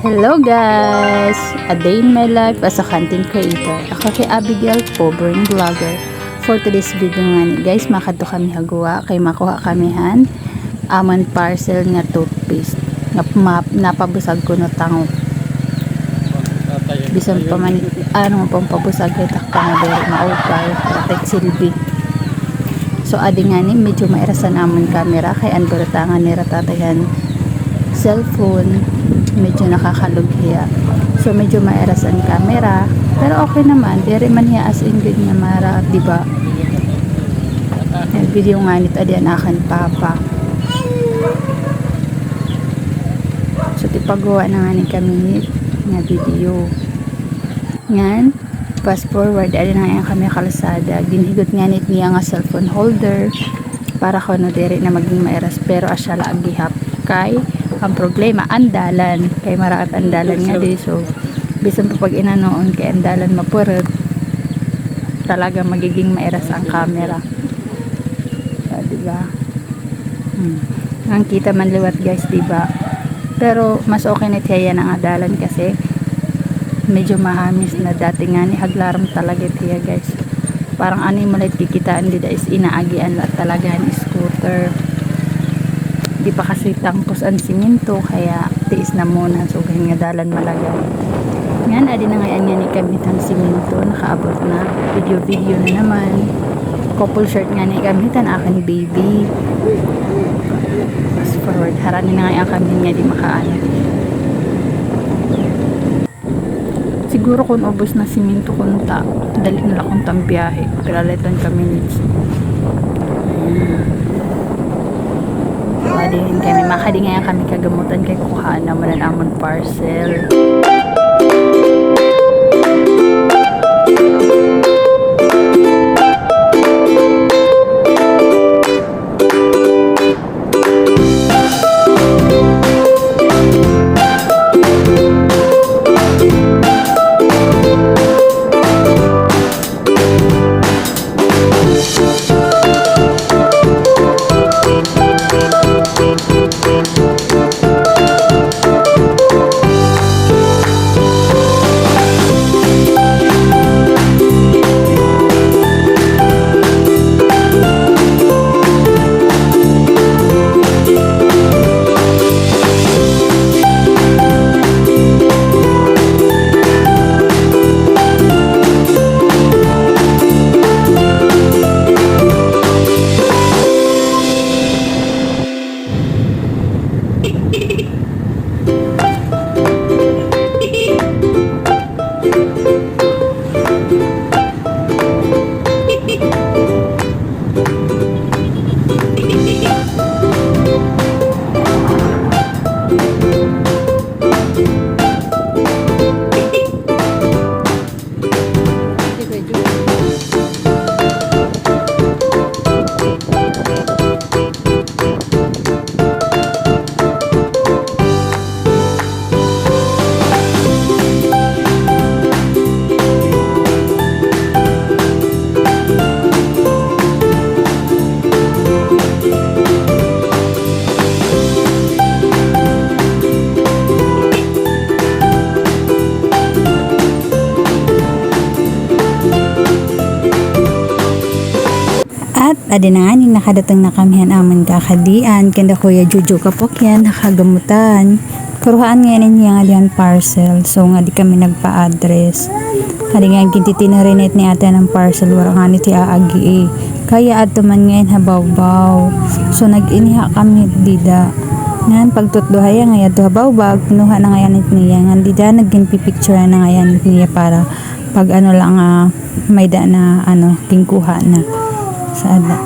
Hello guys! A day in my life as a content creator. Ako kay Abigail po, born vlogger. For today's video nga ni guys, makato kami hagawa kay makuha kamihan amon parcel nga toothpaste. Napabusag ko no tango. Bisan pa man ano pang pabusag kay takpa nga dere maupay tek silbi. So adi nga ni medyo mairasan amon camera kay anduratangan ni ratatayan cellphone, medyo nakakalughiya. So medyo mairas ang camera, pero okay naman, dere man hiya as in good nga mara, di ba? Video nga nito adian akan papa. So tipagawa na nga ni kami nga video. Ngan fast forward adi na nga kami kalsada, ginhigot nga nit niya nga cellphone holder para kuno dere na maging mairas, pero asya la agihap kay ang problema andalan kay maraat andalan nga di, so bisan pa pag inanoon kay andalan mapurot talaga magiging mairas ang camera, so, diba? Ang kita man liwat guys, diba? Pero mas okay na tiya ang adalan kasi medyo mahamis na, dati nga ni haglaram talaga tiya guys, parang ano yung malit kikitaan dida is inaagian la talaga ni scooter. Di pa kasi tangkos ang simento kaya tiis na muna, so kaya nga dalan malagaw yan. Adi na ngayon nga ni kamitan simento, nakaabot na video na naman. Couple shirt nga ni kamitan akan baby. Fast forward harani na ngayon kami nga di makaano. Siguro kung ubos na simento kunta dali nila kung tambiyahe pilalitan kami needs. Din kami makadi ngayon kami kagamutan kay kukuhaan naman ang amon parcel. Adi na nga ni nakadatang na kamihan amon kakadian kanda kuya Jojo kapok yan nakagamutan kuruhaan nga niya nga diyan parcel, so nga di kami nagpa-address. Adi nga kinti na rin ni ate ng parcel wala nga ni ti aagi kaya ato man ngayon habaw-baw, so nag-iniha kami dida ngan pagtutduhaya nga yato habaw-baw kinuha na nga yan niya nga dida nagpipicture na nga yan niya para pag ano lang may da na ano kingkuha na sada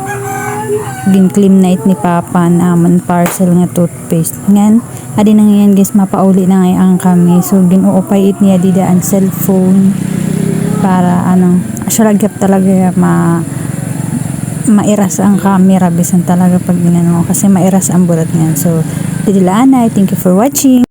gin-claim night ni papa na amon parcel nga toothpaste ngan adi na ngayon guys mapauli na ngayon kami, so ginuupay it niya dida ang cellphone para ano asyalagap talaga mairas ang camera bisan talaga pag ginano kasi mairas ang bulat niyan. So didilaan na, thank you for watching.